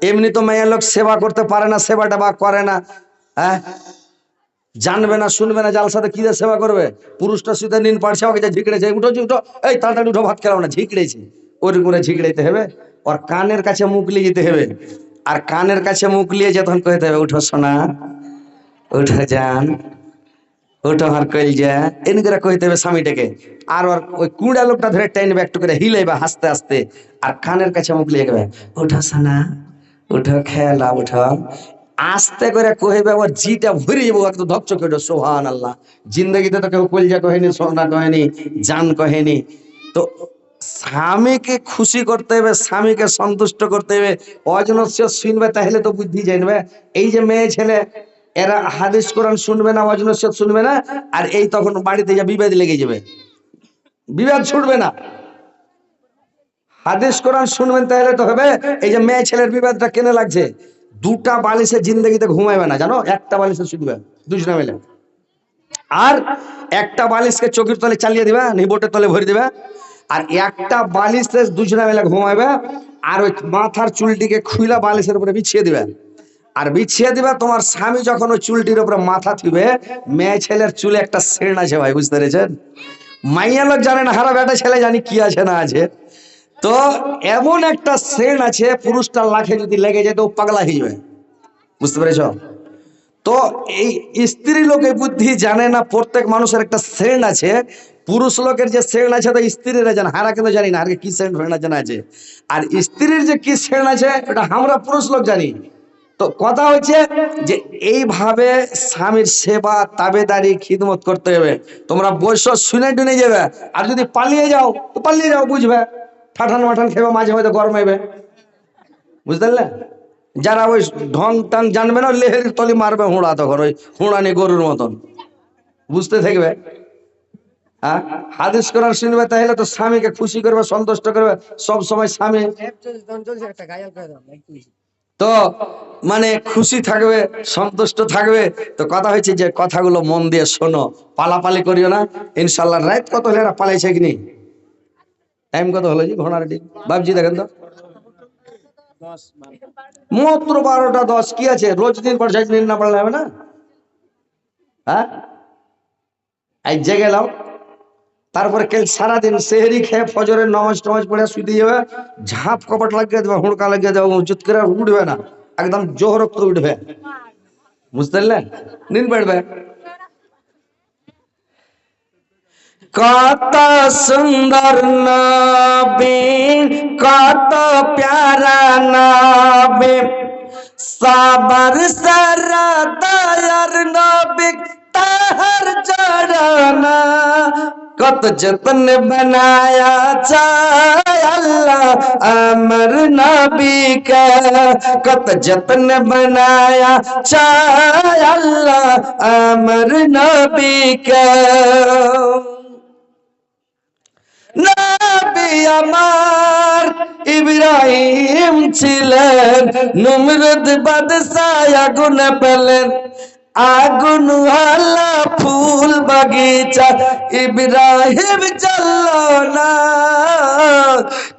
এমনি তো মেয়ের লোক সেবা করতে পারে না, সেবাটা বা করে না, হ্যাঁ জানবে না শুনবে না, জালসাতে কি দিয়ে সেবা করবে? পুরুষটা শুধু নিন পাড়ছে, ওকে যে ঝিকড়েছে, উঠো উঠো, এই তাড়াতাড়ি উঠো, ভাত খেলাম না, ঝিকড়েছি, ওরকম করে ঝিকড়াইতে হবে। ওর কানের কাছে মুখ লিয়ে যেতে হবে, আর কানের কাছে মুখ লিয়ে যখন কইতে হবে, উঠো সোনা, উঠো যান, ওটা আর কইল যা, এন করে কইতে হবে স্বামীটাকে। আর ওর ওই কুড়া লোকটা ধরে টাইনবে, একটু করে হিলাইবা হাসতে হাসতে, আর কানের কাছে মুখ লিয়ে গেবে, ওঠো সোনা, উঠো খেলা, উঠো, আস্তে করে কইবে, ওর জিটা ভরে যাবো একদম ধকচকে ওঠো, সুবহানাল্লাহ। জিন্দগিতে তো কেউ কলজা কহেনি, সোনা কহেনি, জান কহেনি। তো স্বামীকে খুশি করতে হবে, স্বামীকে সন্তুষ্ট করতে হবে, অজন সে শুনবে, তাহলে তো বুদ্ধি জানবে। এই যে মেয়ে ছেলে এরা হাদিস কোরআন শুনবে না, অজন সে শুনবে না, আর এই তখন বাড়িতে যা বিবাদ লেগে যাবে, বিবাদ ছুটবে না। হাদিস কোরআন শুনবেন তাহলে তো হবে। এই যে মেয়ে ছেলের বিবাদটা কেন লাগছে? দুটা বালিশে জিন্দগিতে ঘুমাইবে না, জানো, একটা বালিশে শুধবে দুজনে মিলে, আর একটা বালিশকে চোখের তলে চালিয়ে দিবা, নিবোটের তলে ভরে দিবা, আর একটা বালিশে দুজনে মিলে ঘুমাইবে, আর ওই মাথার চুলটিকে খুইলা বালিশের উপরে বিছিয়ে দিবে, আর বিছিয়ে দিবা। তোমার স্বামী যখন ওই চুলটির উপরে মাথা থিবে, মেয়ে ছেলের চুলে একটা সেন আছে ভাই, বুঝতে পেরেছেন? মাইয়া লোক জানে না, হারা বেটা ছেলে জানি কি আছে না আছে। তো এমন একটা সেন আছে, পুরুষটার লাখে যদি লেগে যায় তো ও পাগলা হয়ে যাবে, বুঝতে পেরেছ? তো এই স্ত্রী লোকে বুদ্ধি জানে না, প্রত্যেক মানুষের একটা সেন্ট আছে। পুরুষ লোকের যে সেন্ট আছে তো স্ত্রীরা জানে, হারা কিন্তু জানি না, আর কি সেন্ট জানা আছে। আর স্ত্রীর যে কি সেন্ট আছে ওটা আমরা পুরুষ লোক জানি। তো কথা হচ্ছে যে এইভাবে স্বামীর সেবা তাবেদারি খিদমত করতে হবে। তোমরা বৈশ শুনে টুনে যাবে, আর যদি পালিয়ে যাও তো পালিয়ে যাও, বুঝবে, ঠাঠান মাঠান খেবে, মাঝে মাঝে গরম হবে, বুঝতে পারলে? যারা ওই ঢং টাং জানবে না, লেহের তলি মারবে হুঁড়া, তখন ওই হুঁড়ানি গরুর মতন, বুঝতে থাকবে। হ্যাঁ, হাদিস কোরআন শুনবে তাহলে তো স্বামীকে খুশি করবে, সন্তুষ্ট করবে সব সময় স্বামী, তো মানে খুশি থাকবে, সন্তুষ্ট থাকবে। তো কথা হচ্ছে যে কথাগুলো মন দিয়ে শোনো, পালাপালি করিও না। ইনশাল্লাহ রাত কত হলে এরা পালাইছে কি নি? টাইম কত হলো জি ঘোড়ার ডিম বাবজি, দেখেন তো, মাত্র 12টা 10। কি আছে, রোজ দিন পর দিন না পড়লে হবে না? হ্যাঁ, এই জেগে নাও, তারপরে কাল সারাদিন সেহরি খেয়ে ফজরের নামাজ টামাজ পড়ে শুতে যাবে, ঝাঁপ কপাট লাগিয়ে দেবে, হুড়কা লাগিয়ে দেবে, উচিত করে উঠবে না, একদম জোহরক করে উঠবে, বুঝতে পারলেন? নিন পড়বে। কত সুন্দর নবী, কত প্যারা নবী, সবার সারা দয়ার নবী, তাহার জড়না কত যতন বানায়া চায় আল্লাহ আমার নবী কা, কত যতন বানায়া চায় আল্লাহ আমার নবী কা। নবী আমার ইব্রাহিম ছিলেন, নমরুদ বাদশাহ আগুন পেলেন, আগুন ওয়ালা ফুল বাগিচা ইব্রাহিম জ্বললো না,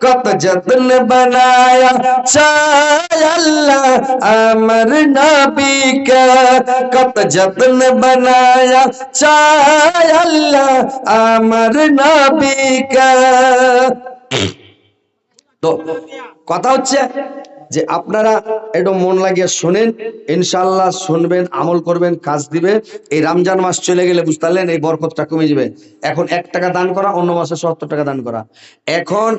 কত যত্ন বানায়া চায় আল্লাহ আমার নবীকে, কত যত্ন বানায়া চায় আল্লাহ আমার নবীকে। তো কথা হচ্ছে যে আপনারা একটু মন লাগিয়ে শোনেন, ইনশাআল্লাহ শুনবেন, আমল করবেন, কাজ দিবে। এই রমজান মাস চলে গেলে বুঝতে পারলেন এই বরকতটা কমে যাবে। এখন 1 টাকা দান করা, অন্য মাসে 70 টাকা দান করা। এখন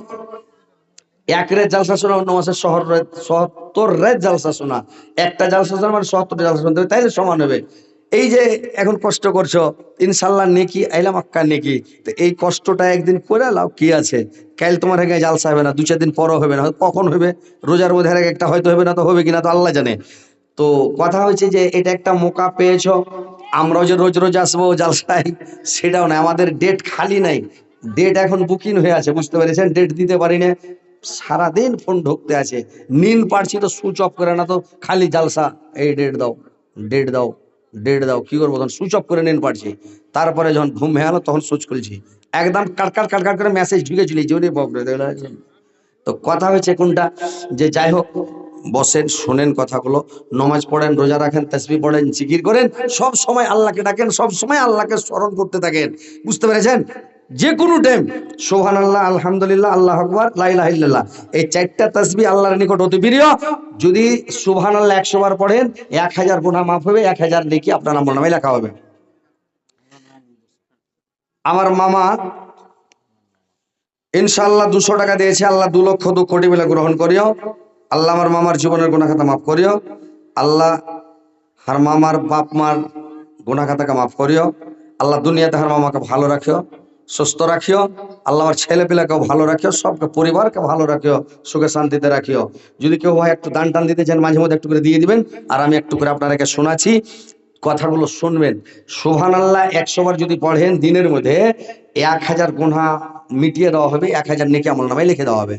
1 রাত জালসা শোনা, অন্য মাসে 70 রাত জালসা শোনা। একটা জালসা শোনা মানে 70 জালসা শুনতে হবে, তাইলে সমান হবে। এই যে এখন কষ্ট করছো, ইনশাল্লাহ নেকি আইলাম আক্কা নেকি। তো এই কষ্টটা একদিন করে লাও, কি আছে, কাল তোমার আগে জালসা হবে না, 2-4 দিন পরও হবে না, কখন হবে, রোজার মধ্যে একটা হয়তো হবে না, তো হবে কিনা তো আল্লাহ জানে। তো কথা হচ্ছে যে এটা একটা মৌকা পেয়েছো। আমরাও যে রোজ রোজ আসবো জালসায় সেটাও না, আমাদের ডেট খালি নাই, ডেট এখন বুকিং হয়ে আছে, বুঝতে পেরেছেন? ডেট দিতে পারি না, সারাদিন ফোন ঢুকতে আছে, নিন পারছি তো সুইচ অফ করে না, তো খালি জালসা, এই ডেট দাও, ডেট দাও, ডেট দাও, কি করবো, তখন সুইচ অফ করে নিন পারছি। তারপরে যখন ঘুম ভেঙে গেলো তখন সুইচ খুলছি, একদম কাটকাট কাটকাট করে মেসেজ ঢুকে চলে জোরে বাপরে। তো কথা হয়েছে কোনটা, যে যাই হোক, বসেন, শোনেন কথাগুলো, নমাজ পড়েন, রোজা রাখেন, তাসবিহ পড়েন, জিকির করেন, সব সময় আল্লাহকে ডাকেন, সব সময় আল্লাহকে স্মরণ করতে থাকেন। বুঝতে পেরেছেন? যে কোনো টাইম সুবহানাল্লাহ, আলহামদুলিল্লাহ, আল্লাহু আকবার, লা ইলাহা ইল্লাল্লাহ, এই চারটা তাসবিহ আল্লাহর নিকট অতি প্রিয়। যদি সুবহানাল্লাহ 100 বার পড়েন 1000 গুনাহ মাফ হবে, 1000 নেকি আপনার আমলনামায় লেখা হবে। আমার মামা ইনশাআল্লাহ 200 টাকা দিয়েছে, আল্লাহ 2 লক্ষ 2 কোটি বলে গ্রহণ করিও। আল্লাহ আমার মামার জীবনের গুনাহ খাতা মাফ করিও। আল্লাহ হার মামার বাপ মার গুনাহ খাতাকে মাফ করিও। আল্লাহ দুনিয়াতে হার মামাকে ভালো রাখিও, সুস্থ রাখিও। আল্লাহ আমার ছেলে পেলাকেও ভালো রাখিও, সবকে পরিবারকে ভালো রাখিও, সুখে শান্তিতে রাখিও। যদি কেউ হয় একটু দান টান দিতে চান মাঝে মধ্যে একটু করে দিয়ে দিবেন, আর আমি একটু করে আপনাদেরকে শোনাচ্ছি, কথাগুলো শুনবেন। সুবহানাল্লাহ 100 বার যদি পড়েন দিনের মধ্যে 1000 গুনাহ মিটিয়ে দেওয়া হবে, 1000 নেকি আমলনামায় লিখে দেওয়া হবে।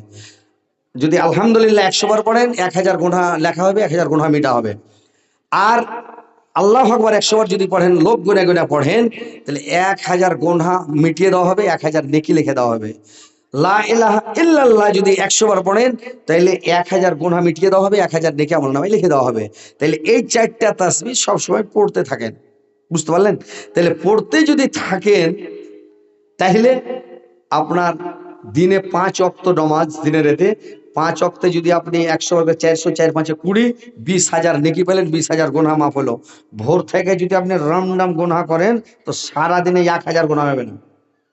যদি আলহামদুলিল্লাহ 100 বার পড়েন 1000 গুনাহ লেখা হবে, 1000 গুনাহ মিটা হবে। আর আল্লাহু আকবার 100 বার যদি পড়েন, লোক গুনে গুনে পড়েন, তাহলে 1000 গুনাহ মিটিয়ে দেওয়া হবে, 1000 নেকি লিখে দেওয়া হবে। লা ইলাহা ইল্লাল্লাহ যদি 100 বার পড়েন, তাহলে 1000 গুনাহ মিটিয়ে দেওয়া হবে, 1000 নেকি আমলনামায় লিখে দেওয়া হবে। তাহলে এই চারটা তাসবিহ সব সময় পড়তে থাকেন। বুঝতে পারলেন? তাহলে পড়তে যদি থাকেন, তাহলে আপনার দিনে 5 ওয়াক্ত নামাজ, দিনে রাতে 5 ওয়াক্তে যদি আপনি 100 ভাগে 400, 4 5 20, 20,000 নেকি পেলেন, 20,000 গুনাহ মাফ হলো। ভোর থেকে যদি আপনি রামনাম গুনাহ করেন, তো সারা দিনে 1000 গুনাহ হবে না।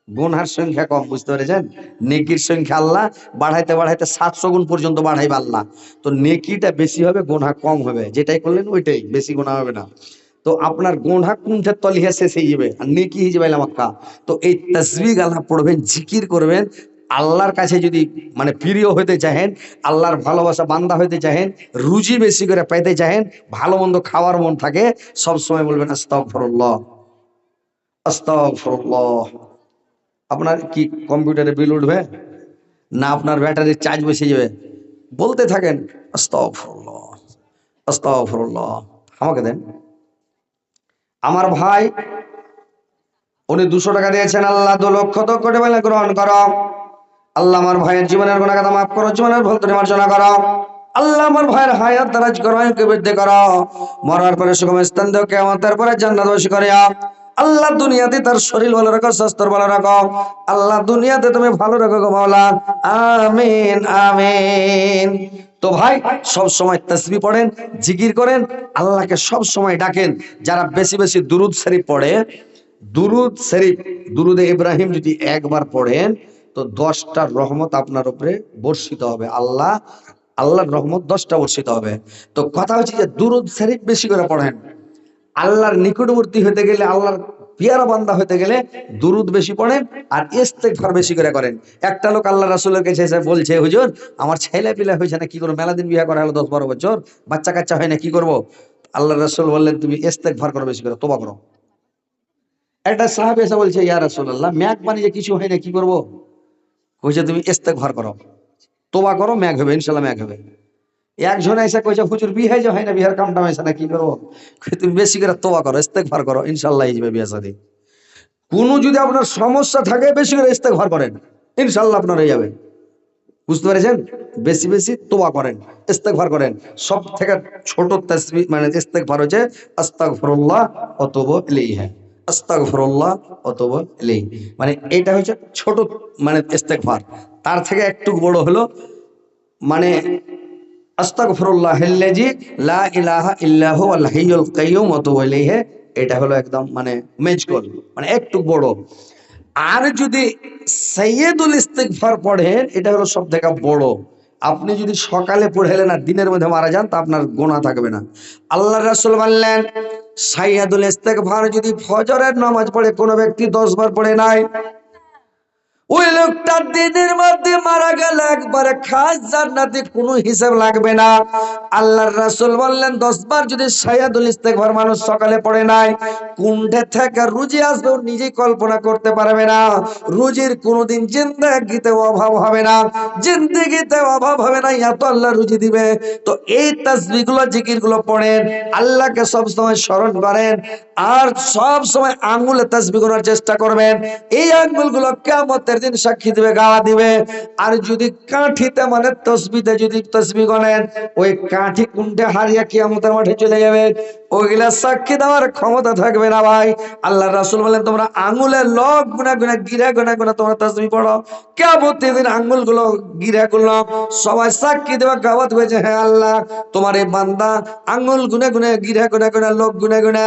গুনহার সংখ্যা কম। বুঝতে পেরেছেন? নেকির সংখ্যা আল্লাহ বাড়াইতে বাড়াইতে 700 গুণ পর্যন্ত বাড়াইবে আল্লাহ। তো নেকিটা বেশি হবে, গুনহা কম হবে। যেটাই করলেন ওইটাই, বেশি গুনাহ হবে না। তো আপনার গুনহা কুণ্ঠের তলিহা শেষ হয়ে যাবে, আর নেকি হয়ে যাবে লামাক্কা। তো এই তাসবিহ আল্লাহ পড়বেন, জিকির করবেন। আল্লাহর কাছে যদি মানে প্রিয় হইতে চাহেন, আল্লাহর ভালোবাসা বান্দা হইতে চাহেন, রুজি বেশি করে পাইতে চাহেন, ভালো মন্দ খাওয়ার মন থাকে, সব সময় বলবেন আস্তাগফিরুল্লাহ, আস্তাগফিরুল্লাহ। আপনার কি কম্পিউটারে বিল উঠবে না আপনার ব্যাটারির চার্জ বেশি যাবে? বলতে থাকেন আস্তাগফিরুল্লাহ, আস্তাগফিরুল্লাহ। আমাকে দেন। আমার ভাই উনি 200 টাকা দিয়েছেন, আল্লাহ 2 লক্ষ 2 কোটি বলে গ্রহণ করো। আল্লাহ আমার ভাইয়ের জীবনের গুনাহ খাতা মাফ করো, জীবনের ভুল ত্রুটি মার্জনা করো। আল্লাহ আমার ভাইয়ের হায়াত দারাজ করো, আয়ুকে বৃদ্ধি করো, মরার পরে সুগম স্থান দাও, কিয়ামতের পরে জান্নাতবাসী করিয়া। আল্লাহ দুনিয়াতে তার শরীর ভালো রাখো, স্বাস্থ্য ভালো রাখো। আল্লাহ দুনিয়াতে তুমি ভালো রাখো গো মাওলা। আমিন আমিন। তো ভাই সব সময় তাসবিহ পড়েন, জিকির করেন, আল্লাহকে সব সময় ডাকেন। যারা বেশি বেশি দুরুদ শরীফ পড়ে, দুরুদ শরীফ, দুরুদে ইব্রাহিম যদি একবার পড়েন, তো 10টা রহমত আপনার উপরে বর্ষিত হবে। আল্লাহর রহমত 10টা বর্ষিত হবে। তো কথা হচ্ছে যে দুরুদ শরীফ বেশি করে পড়েন। আল্লাহর নিকটবর্তী হতে গেলে, আল্লাহর পিয়ারা বান্দা হতে গেলে দুরুদ বেশি পড়েন আর ইস্তেগফার বেশি করে করেন। একটা লোক আল্লাহ রাসূলের কাছে এসে বলছে, হুজুর আমার ছেলে পিলে হয়েছে না, কি করবো? মেলা দিন বিয়ে করা হলো, 10-12 বছর, বাচ্চা কাচ্চা হয় না, কি করবো? আল্লাহ রাসূল বললেন, তুমি ইস্তেগফার করো, বেশি করে তওবা করো। একটা সাহাবী এসে বলছে, ইয়া রাসূলুল্লাহ মেঘ বানিয়ে কিছু হয় না, কি করবো? কইছে তুমি ইস্তেগফার করো, তওবা করো, মেঘ হবে, ইনশাআল্লাহ মেঘ হবে। একজন এসে কইছে, হুজুর বিয়ে যে হয় না, বিয়ের কামটা হয়েছে না, কি করবো? তুমি বেশি করে তওবা করো, ইস্তেগফার করো, ইনশাআল্লাহ হয়ে যাবে বিয়ে শাদী। কোনো যদি আপনার সমস্যা থাকে, বেশি করে ইস্তেগফার করেন, ইনশাআল্লাহ আপনার হয়ে যাবে। বুঝতে পেরেছেন? বেশি বেশি তওবা করেন, ইস্তেগফার করেন। সব থেকে ছোট তাসবিহ মানে ইস্তেগফার হচ্ছে আস্তাগফিরুল্লাহ ওয়া আতুবু ইলাইহি, আস্তাগফিরুল্লাহ ওয়া আতুবু ইলাইহি। মানে এটা হচ্ছে ছোট মানে ইস্তেগফার। তার থেকে একটু বড় হলো মানে আস্তাগফিরুল্লাহাল্লাযী লা ইলাহা ইল্লা হুয়াল হাইয়ুল কাইয়্যুম ওয়া আতুবু ইলাইহি। এটা হলো একদম মানে মেজগল, মানে একটু বড়। আর যদি সাইয়্যিদুল ইস্তিগফার পড়েন, এটা হলো সবথেকে বড়। আপনি যদি সকালে পড়েলেন আর দিনের মধ্যে মারা যান, তা আপনার গুনাহ থাকবে না। আল্লাহর রাসূল বললেন, সাইয়্যিদুল ইস্তিগফার যদি ফজরের নামাজ পড়ে কোনো ব্যক্তি 10 বার পড়ে নাই, ওই লোকটা দিনের মধ্যে মারা গেল একবারে খাস জান্নাতে, কোনো হিসাব লাগবে না। আল্লাহর রাসূল বললেন 10 বার যদি সাইয়্যিদুল ইস্তিগফার মানুষ সকালে পড়ে নাই, কোনটা থেকে রুজি আসবে ও নিজে কল্পনা করতে পারবে না। রুজির কোনোদিন জিন্দেগিতে অভাব হবে না, জিন্দেগিতে অভাব হবে না, এত আল্লাহ রুজি দিবে। তো এই তাসবিহগুলো জিকিরগুলো পড়েন, আল্লাহকে সব সময় স্মরণ করেন, আর সব সময় আঙ্গুলে তাসবিহ করার চেষ্টা করবেন। এই আঙ্গুলগুলো কিয়ামতের কিয়ামতের দিন সাক্ষী দিবে, গাওয়া দিবে। আর যদি কাঠিতে মানে তসবিতে যদি তসবি গনেন, ওই কাঠি কুন্ঠে হারিয়ে কিয়ামতের মাঠে চলে যাবে, ওইগুলা সাক্ষী দেওয়ার ক্ষমতা থাকবে না ভাই। আল্লাহ রাসূল বলেন তোমরা আঙ্গুলের লগ গুনা গুনা গিরা গুনা গুনা তোমরা তসবিহ পড়ো, কিয়ামতের দিন আঙ্গুলগুলো গিরা গুলো সবাই সাক্ষী দেওয়া গাওয়াত হয়েছে, হ্যাঁ আল্লাহ তোমার এই বান্দা আঙ্গুল গুনে গুনে গিরা গুনা গুনা লোক গুনে গুনে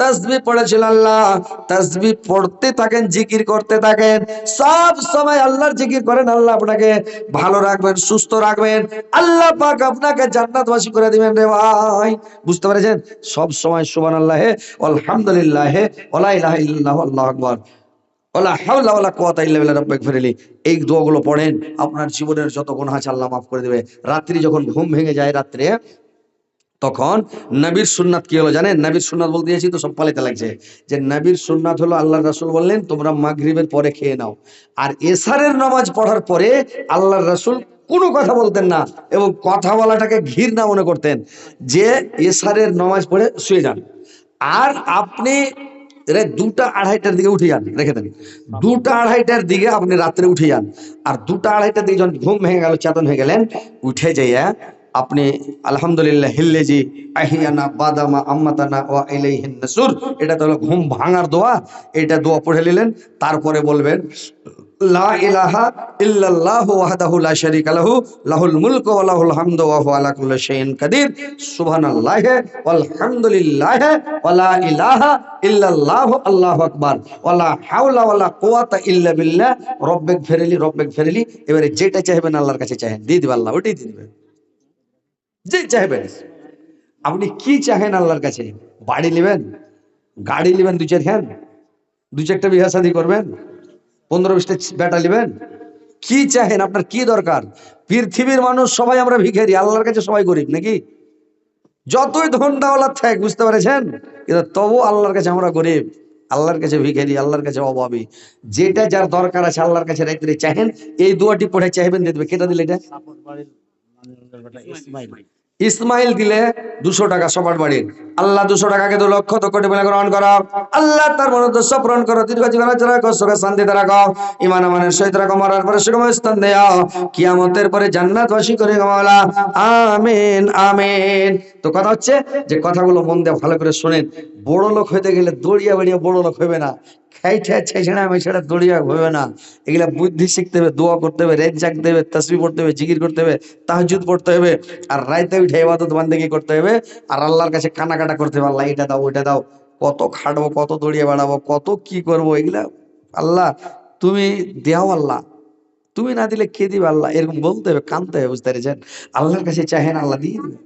তসবিহ পড়েছিল। আল্লাহ তসবিহ পড়তে থাকেন, জিকির করতে থাকেন, সব সময় আল্লাহর জিকির করেন, আল্লাহ আপনাকে ভালো রাখবেন, সুস্থ রাখবেন, আল্লাহ পাক আপনাকে জান্নাতবাসী করে দিবেন রে ভাই। বুঝতে পেরেছেন? সব সময় সুবহানাল্লাহ, আলহামদুলিল্লাহ, ওয়া লা ইলাহা ইল্লাল্লাহ, আল্লাহু আকবার, ওয়ালা হাওলা ওয়ালা কুওয়াতা ইল্লা বিল্লাহ, রাব্বিগফিরলি। এই দোয়াগুলো পড়েন, আপনার জীবনের যত গুনাহ আছে আল্লাহ মাফ করে দিবে। রাত্রি যখন ঘুম ভেঙে যায় রাত্রে, তখন নবীর সুন্নাত কি হলো জানেন? নবীর সুন্নাত বলতে যাচ্ছি তো সব পালাতে লাগছে। যে নবীর সুন্নাত হলো, আল্লাহর রাসূল বললেন তোমরা মাগরিবের পরে খেয়ে নাও, আর এশারের নামাজ পড়ার পরে আল্লাহর রাসূল কোনো কথা বলতেন না, এবং কথা বলাটাকে ঘৃণা মনে করতেন, যে এশারের নামাজ পড়ে শুয়ে যান। আর আপনি দুটা আড়াইটার দিকে উঠে যান, রেখে দেন, দুটা আড়াইটার দিকে আপনি রাত্রে উঠে যান। আর দুটা আড়াইটার দিকে যখন ঘুম ভেঙে গেল, চেতন হয়ে গেলেন, উঠে যাইয়া আপনি আলহামদুলিল্লাহ হিল্লেজি আহিয়ানা বাদামা আম্মাতানা ওয়া ইলাইহিন নাসুর, এটা তো হলো ঘুম ভাঙার দোয়া। এটা দোয়া পড়ে নিলেন, তারপরে বলবেন লা ইলাহা ইল্লাল্লাহু ওয়াহদাহু লা শারীকা লাহু লাহুল মুলকু ওয়া লাহুল হামদু ওয়া হুয়া আলা কুল্লি শাইইন কাদির সুবহানাল্লাহি ওয়াল হামদুলিল্লাহি ওয়া লা ইলাহা ইল্লাল্লাহু আল্লাহু আকবার ওয়া লা হাওলা ওয়া লা কুওয়াতা ইল্লা বিল্লাহ রব্বিগফিরলি রব্বিগফিরলি। এবারে যেটা চাইবেন আল্লাহর কাছে চাহেন, দিয়ে দিবে আল্লাহ, ওটাই দিয়ে দিবে। যে চাইবেন, আপনি কি চাহেন আল্লাহর কাছে? বাড়ি নেবেন, গাড়ি নেবেন, দু চারখান, দু চারটা বিয়ে শাদী করবেন, 15-20টা বেটা নেবেন, কি চাহেন? আপনার কি দরকার? পৃথিবীর মানুষ সবাই আমরা ভিখারি, আল্লাহর কাছে সবাই গরিব নাকি? যতই ধন দৌলত থাক, বুঝতে পেরেছেন, কিন্তু তবু আল্লাহর কাছে আমরা গরিব, আল্লাহর কাছে ভিখারি, আল্লাহর কাছে অভাবী। যেটা যার দরকার আছে আল্লাহর কাছে রাইতে চাহেন, এই দোয়াটি পড়ে চাইবেন, দিয়ে দেবে। কেটা দিলে এটা? ইসমাইল দিলে 200 টাকা সবার বাড়ির। আল্লাহ 200 টাকাকে 2 লক্ষ তো কোটি বলে গ্রহণ করো। আল্লাহ তার মনোদ্দেশ্য পূরণ করো, দীর্ঘ জীবন রাখো, সুখে শান্তিতে রাখো, ঈমান আমানের সহিত রাখো, মরার পরে সুখময় স্থান দেও, কিয়ামতের পরে জান্নাতবাসী করে মাওলা, আমিন আমিন। তো কথা হচ্ছে যে কথাগুলো মন দিয়ে ভালো করে শুনেন। বড় লোক হইতে গেলে দড়িয়া বেড়িয়ে বড় লোক হইবে না, খাইটা ছেছড়া মেছড়া দড়িয়া হইবে না। এগুলা বুদ্ধি শিখতে হবে, দোয়া করতে হবে, রেত জাগতে হবে, তাসবিহ পড়তে হবে, জিকির করতে হবে, তাহাজ্জুদ পড়তে হবে, আর রাইতে উঠে ইবাদত বান্দেগি করতে হবে, আর আল্লাহর কাছে কানাকাটা করতে হবে, আল্লাহ এটা দাও ওইটা দাও, কত খাটবো, কত দড়িয়ে বাড়াবো, কত কি করবো, এগুলা আল্লাহ তুমি দেও, আল্লাহ তুমি না দিলে কে দিবে, আল্লাহ এরকম বলতে হবে, কানতে হবে। বুঝতে পেরেছেন? আল্লাহর কাছে চাহেন, আল্লাহ দিয়ে দিবে,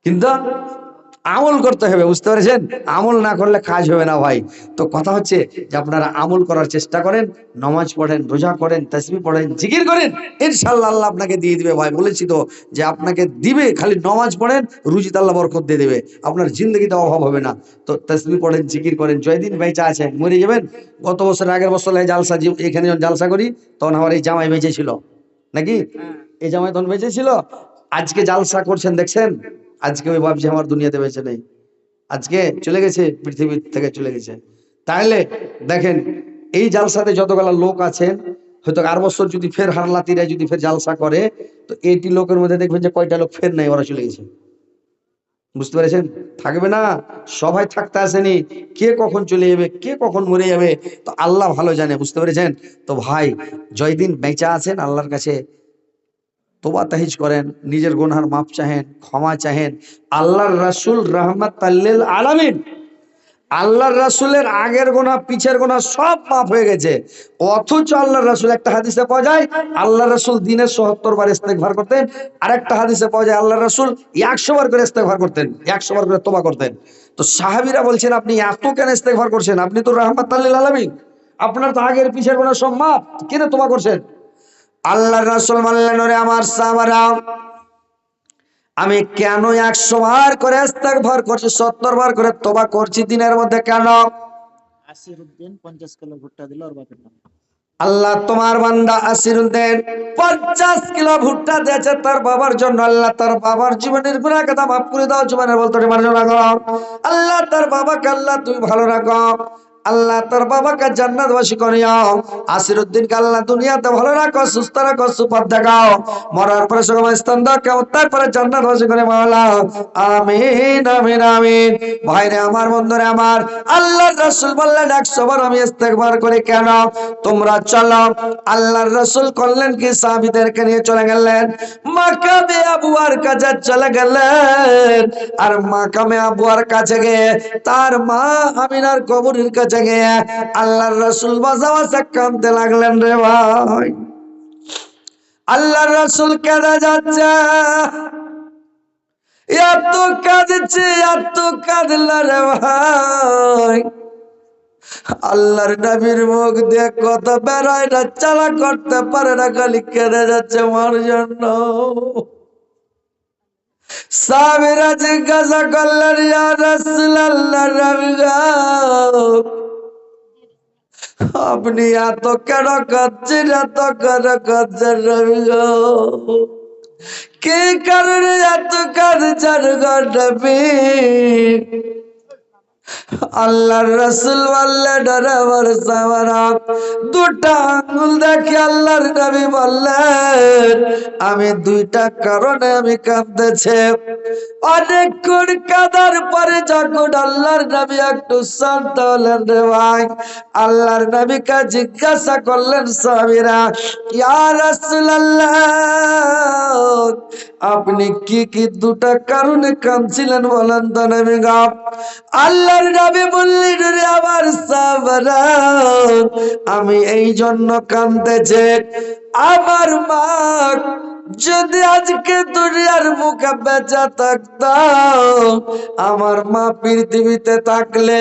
কিন্তু আমল করতে হবে। বুঝতে পেরেছেন? আমল না করলে কাজ হবে না ভাই। তো কথা হচ্ছে যে আপনারা আমল করার চেষ্টা করেন, নামাজ পড়েন, রোজা করেন, তাসবিহ পড়েন, জিকির করেন, ইনশাআল্লাহ আল্লাহ আপনাকে দিয়ে দিবে ভাই। বলেছি তো যে আপনাকে দিবে, খালি নামাজ পড়েন, রুজিতে আল্লাহ বরকত দিয়ে দিবে, আপনার জিন্দগিতে অভাব হবে না। তো তাসবিহ পড়েন, জিকির করেন, জয়দিন বেঁচে আছে, মরে যাবেন। গত বছর আগের বছর জালসা, এখানে যখন জালসা করি তখন আমার এই জামাই বেঁচে ছিল নাকি? এই জামাই তখন বেঁচে ছিল। আজকে জালসা করছেন দেখছেন, আজকে ওই ভাবছি আমার দুনিয়াতে বেঁচে নেই, আজকে চলে গেছে, পৃথিবী থেকে চলে গেছে। তাহলে দেখেন, এই জালসাতে যতগুলা লোক আছেন, হয়তো আর বছর যদি ফের হারলাতিরা যদি ফের জালসা করে, তো 80 লোকের মধ্যে দেখবেন যে কয়টা লোক ফের নাই, ওরা চলে গেছে। বুঝতে পেরেছেন? থাকবে না, সবাই থাকতে আসেনি, কে কখন চলে যাবে, কে কখন মরে যাবে, তো আল্লাহ ভালো জানে। বুঝতে পেরেছেন? তো ভাই, জয়দিন বেঁচে আছেন, আল্লাহর কাছে তোবা তাহিজ করেন, নিজের গুনার মাপ চাহেন, ক্ষমা চাহেন। আল্লাহর রাসূল রাহমাতাল লিল আলামিন, আল্লাহর রাসূলের আগের গুনাহ পিছের গুনাহ সব মাফ হয়ে গেছে। অথচ আল্লাহর রাসূল, একটা হাদিসে পাওয়া যায় আল্লাহর রাসূল দিনে ৭০ বার ইস্তেগফার করতেন, আরেকটা হাদিসে পাওয়া যায় আল্লাহর রাসূল 100 বার করে ইস্তেগফার করতেন, 100 বার করে তওবা করতেন। তো সাহাবীরা বলছেন আপনি এত কেন ইস্তেগফার করছেন? আপনি তো রাহমাতাল লিল আলামিন, আপনার তো আগের পিছের গুনাহ সব মাফ, কেন তওবা করছেন? আল্লাহর রাসূল বললেন, ওরে আমার সাহাবারা, আমি কেন 100 বার করে ইস্তেগফার করছি, 70 বার করে তওবা করছি দিনের মধ্যে কেন? আসিরউদ্দিন 50 কিলো ভুট্টা দিল ওর বাপের নাম। আল্লাহ তোমার বান্দা আসিরউদ্দিন 50 কিলো ভুট্টা দিয়েছে তার বাবার জন্য। আল্লাহ তার বাবার জীবনের গুনাহ কথা মাফ করে দাও, জীবনের বলতে মার্জনা করো। আল্লাহ তার বাবাকে আল্লাহ তুমি ভালো রাখো। আল্লাহ তোর বাবাকে জান্নাতবাসী করিও। আসিরউদ্দিনকে আল্লাহ দুনিয়াতে ভালো রাখো, সুস্থ রাখো, সুপথ দেখাও। মরার পরে সময় স্থান দাও, কেমন তারপরে জান্নাতবাসী করে মাওলা। আমিন আমিন আমিন। ভাইরে আমার, বন্ধুরে আমার, আল্লাহর রাসূল বললেন 100 বার আমি ইস্তেগফার করি কেন? তোমরা চলো। আল্লাহর রাসূল করলেন কি, সাহাবীদেরকে নিয়ে চলে গেলেন মাকামে আবুয়ার কাছে চলে গেলেন। আর মাকামে আবুয়ার কাছে গিয়ে তার মা আমিনার কবরের কাছে গিয়ে আল্লাহর রাসূল বাজা বাজা কাঁদতে লাগলেন রে ভাই। আল্লাহর রাসূল কেঁদে যাচ্ছে, এত কাঁদছে, এত কাঁদলা রে ভাই। আল্লাহর নবীর মুখ দিয়ে কথা বেরোয় না, চালা করতে পারে না, খালি কেঁদে যাচ্ছে মার জন্য। সাহাবীরা জিজ্ঞাসা করলেন, ইয়া রাসূলুল্লাহ, নবী গো, আপনি এত কেন কাঁদছেন, এত কেন কাঁদছেন নবী গো? কি কারণে এত কাঁদছেন গো নবী? আল্লাহর রাসূল বললেন, আরে আমার সাহাবারা, দুটা আঙ্গুল দেখে আল্লাহর নবী বললেন, আমি দুইটা কারণে আমি কাঁদতেছি। অনেকক্ষণ কাঁদার পরে যখন আল্লাহর নবী একটু শান্ত হলেন রে ভাই, আল্লাহর নবীকে জিজ্ঞাসা করলেন সাহাবীরা, ইয়া রাসূলুল্লাহ, আপনি কি কি দুটা কারণে কাঁদছিলেন বলেন তো নবী গো? আল্লাহর নবী বললেন, রে আমার সাহাবারা, আমি এই জন্য কাঁদতেছি, আমার মা যদি আজকে দুনিয়ার মুখে বেঁচে থাকতাম, আমার মা পৃথিবীতে থাকলে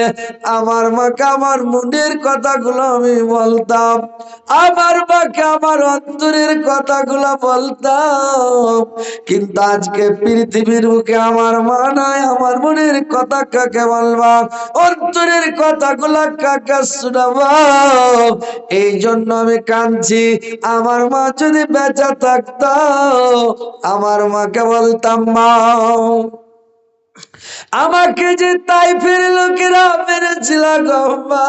আমার মাকে আমার মনের কথাগুলো আমি বলতাম, আমার মাকে আমার অন্তরের কথাগুলো বলতাম। কিন্তু আজকে পৃথিবীর মুখে আমার মা নাই, আমার মনের কথা কাকে বলবা, অন্তরের কথাগুলো কাকে শোনাবো? এই জন্য আমি কাঁদছি। আমার মা যদি বেঁচে থাকতো, আমার মাকে বলতাম, মা, আমাকে যে তাইফের লোকেরা মেরেছিল গো মা,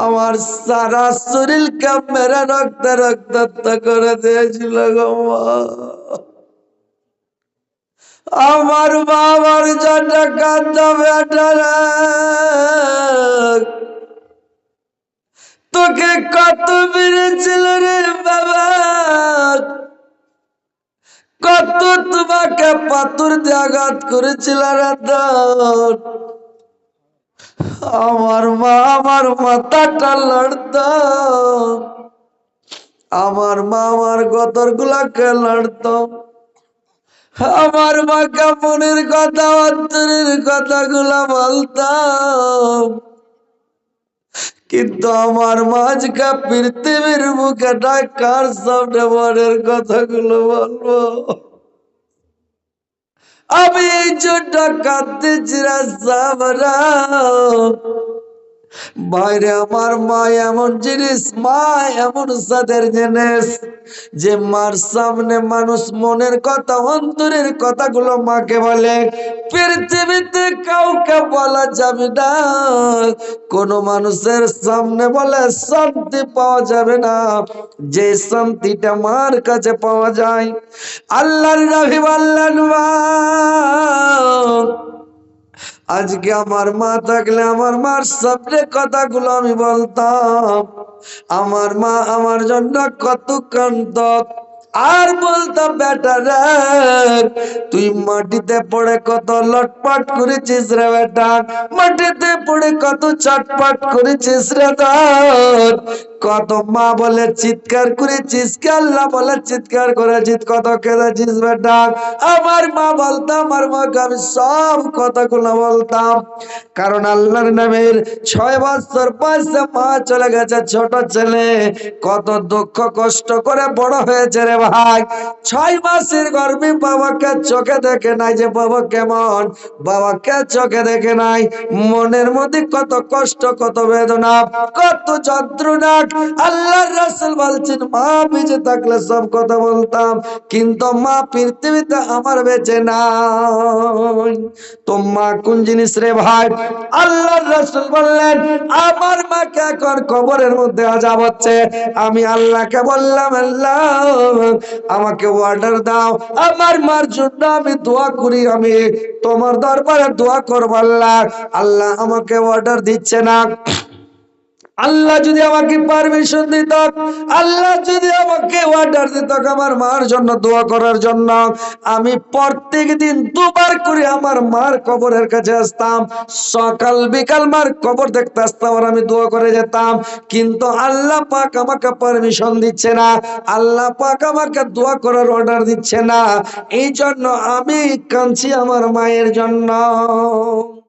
আমার সারা শরীরকে মেরে রক্ত রক্তাক্ত করে দিয়েছিল গো মা। আমার বাবার জন্য কাঁদতে বেটারা, তোকে কত মেরেছিল রে বাবা, কত তোমাকে পাথর দিয়ে আঘাত করেছিল রে তোর। আমার মা আমার মাথাটা লড়ত, আমার মা আমার গতর গুলাকে লড়ত, আমার মাকে মনের কথা অন্তরের কথাগুলা বলতাম। কিন্তু আমার মাঝকা পৃথিবীর মুখে ডাকার সামনে মনের কথাগুলো বলবো, আমি এই জন্য কাঁদতেছি রে সাহাবারা। বাইরে আমার মা এমন জিনিস, মা এমন সাদের জিনিস, যে মার সামনে মানুষ মনের কথা অন্তরের কথাগুলো মাকে বলে, পৃথিবীতে কাউকে বলা যাবে না। কোন মানুষের সামনে বলে শান্তি পাওয়া যাবে না, যে শান্তিটা মার কাছে পাওয়া যায়। আল্লাহর নবী বললেন, মা, আজকে আমার মা থাকলে আমার মার সামনে কথাগুলো আমি বলতাম, আমার মা আমার জন্য কত কাঁদত। আর বলতাম, বেটা রে, তুই মাটিতে পড়ে কত লটপট করেছিস রে বেটা, মাটিতে পড়ে কত চটপট করেছিস রে তোর, কত মা বলে চিৎকার করেছিস, আল্লাহ বলে চিৎকার করেছিস, কত কেঁদেছিস বেটা। আমার মা বলতাম, আমার মাকে আমি সব কথাগুলো বলতাম। কারণ আল্লাহর নবীর 6 বছর বয়সে মা চলে গেছে, ছোট ছেলে কত দুঃখ কষ্ট করে বড় হয়েছে রে ভাই। 6 মাসের গর্ভে বাবাকে চোখে দেখে নাই, যে বাবা কেমন, বাবাকে চোখে দেখে নাই। মনের মধ্যে কত কষ্ট, কত বেদনা, কত যন্ত্রণা, আল্লাহর রাসূল বলছেন মা বেঁচে থাকলে সব কথা বলতাম, কিন্তু মা পৃথিবীতে আমার বেঁচে নাই। তো মা কোন জিনিস রে ভাই? আল্লাহর রাসূল বললেন আমার মাকে এখন কবরের মধ্যে আযাব হচ্ছে। আমি আল্লাহকে বললাম আল্লাহ আমাকে অর্ডার দাও, আমার মার জন্য আমি দোয়া করি, আমি তোমার দরবারে দোয়া করব। আল্লাহ আল্লাহ আমাকে অর্ডার দিচ্ছে না। আল্লাহ যদি আমাকে পারমিশন দিত, আল্লাহ যদি আমাকে অর্ডার দিত আমার মার জন্য দোয়া করার জন্য, আমি প্রত্যেক দিন দুবার করে আমার মার কবরের কাছে আসতাম, সকাল বিকাল মার কবর দেখতে আসতাম আর আমি দোয়া করে যেতাম। কিন্তু আল্লাহ পাক আমাকে পারমিশন দিচ্ছে না, আল্লাহ পাক আমাকে দোয়া করার অর্ডার দিচ্ছে না। এই জন্য আমি কাঁদছি আমার মায়ের জন্য।